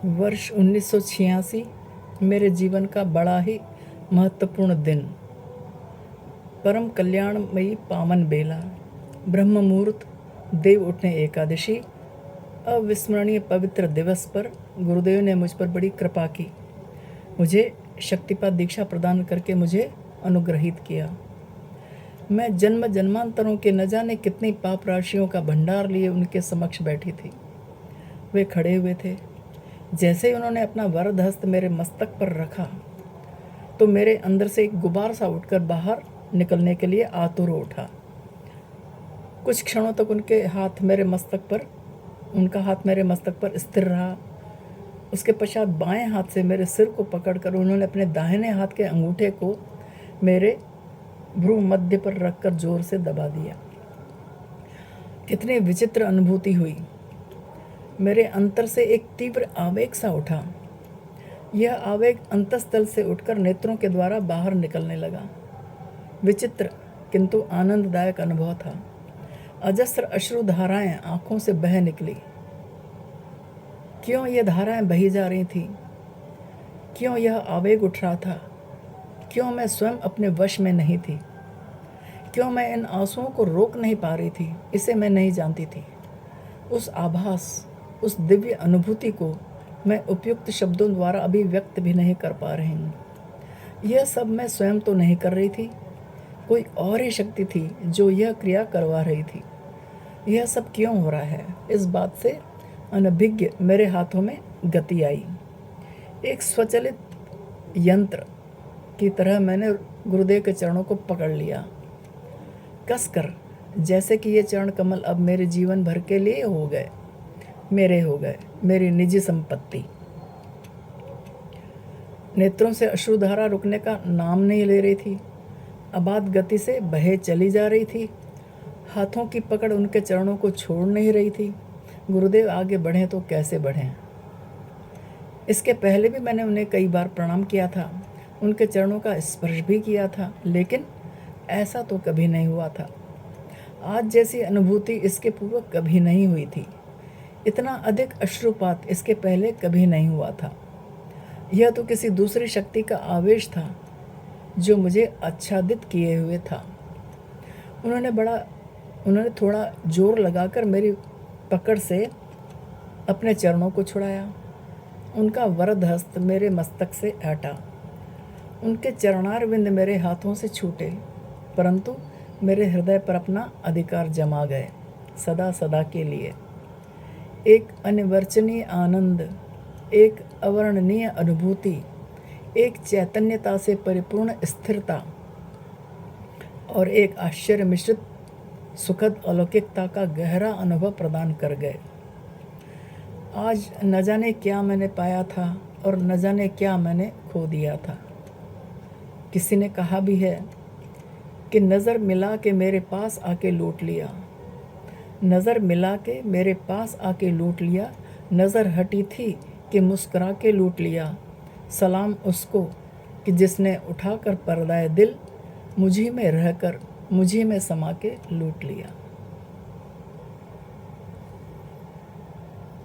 वर्ष 1986 मेरे जीवन का बड़ा ही महत्वपूर्ण दिन। परम कल्याणमयी पावन बेला, ब्रह्म मुहूर्त, देव उठने एकादशी, अविस्मरणीय पवित्र दिवस पर गुरुदेव ने मुझ पर बड़ी कृपा की। मुझे शक्तिपात दीक्षा प्रदान करके मुझे अनुग्रहित किया। मैं जन्म जन्मांतरों के न जाने कितनी पाप राशियों का भंडार लिए उनके समक्ष बैठी थी। वे खड़े हुए थे। जैसे ही उन्होंने अपना वरद हस्त मेरे मस्तक पर रखा तो मेरे अंदर से एक गुबार सा उठकर बाहर निकलने के लिए आतुर उठा। कुछ क्षणों तक उनका हाथ मेरे मस्तक पर स्थिर रहा। उसके पश्चात बाएं हाथ से मेरे सिर को पकड़कर उन्होंने अपने दाहिने हाथ के अंगूठे को मेरे भ्रू मध्य पर रखकर जोर से दबा दिया। कितनी विचित्र अनुभूति हुई। मेरे अंतर से एक तीव्र आवेग सा उठा। यह आवेग अंतस्तल से उठकर नेत्रों के द्वारा बाहर निकलने लगा। विचित्र किंतु आनंददायक अनुभव था। अजस्र अश्रु धाराएं आंखों से बह निकली। क्यों ये धाराएं बही जा रही थी? क्यों यह आवेग उठ रहा था? क्यों मैं स्वयं अपने वश में नहीं थी? क्यों मैं इन आंसुओं को रोक नहीं पा रही थी? इसे मैं नहीं जानती थी। उस आभास, उस दिव्य अनुभूति को मैं उपयुक्त शब्दों द्वारा अभी व्यक्त भी नहीं कर पा रही हूँ। यह सब मैं स्वयं तो नहीं कर रही थी, कोई और ही शक्ति थी जो यह क्रिया करवा रही थी। यह सब क्यों हो रहा है? इस बात से अनभिज्ञ मेरे हाथों में गति आई। एक स्वचालित यंत्र की तरह मैंने गुरुदेव के चरणों को पकड़ लिया कसकर, जैसे कि ये चरण कमल अब मेरे जीवन भर के लिए हो गए, मेरी निजी संपत्ति। नेत्रों से अश्रुधारा रुकने का नाम नहीं ले रही थी, अबाध गति से बहे चली जा रही थी। हाथों की पकड़ उनके चरणों को छोड़ नहीं रही थी। गुरुदेव आगे बढ़ें तो कैसे बढ़ें? इसके पहले भी मैंने उन्हें कई बार प्रणाम किया था, उनके चरणों का स्पर्श भी किया था, लेकिन ऐसा तो कभी नहीं हुआ था। आज जैसी अनुभूति इसके पूर्व कभी नहीं हुई थी। इतना अधिक अश्रुपात इसके पहले कभी नहीं हुआ था। यह तो किसी दूसरी शक्ति का आवेश था जो मुझे आच्छादित किए हुए था। उन्होंने थोड़ा जोर लगाकर मेरी पकड़ से अपने चरणों को छुड़ाया। उनका वरद हस्त मेरे मस्तक से हटा। उनके चरणारविंद मेरे हाथों से छूटे, परंतु मेरे हृदय पर अपना अधिकार जमा गए सदा सदा के लिए। एक अनिर्वचनीय आनंद, एक अवर्णनीय अनुभूति, एक चैतन्यता से परिपूर्ण स्थिरता और एक आश्चर्य मिश्रित सुखद अलौकिकता का गहरा अनुभव प्रदान कर गए। आज न जाने क्या मैंने पाया था और न जाने क्या मैंने खो दिया था। किसी ने कहा भी है कि नज़र मिला के मेरे पास आके लूट लिया। नज़र मिला के मेरे पास आके लूट लिया। नज़र हटी थी कि मुस्कुरा के लूट लिया। सलाम उसको कि जिसने उठाकर पर्दाए दिल मुझी में रहकर मुझी में समा के लूट लिया।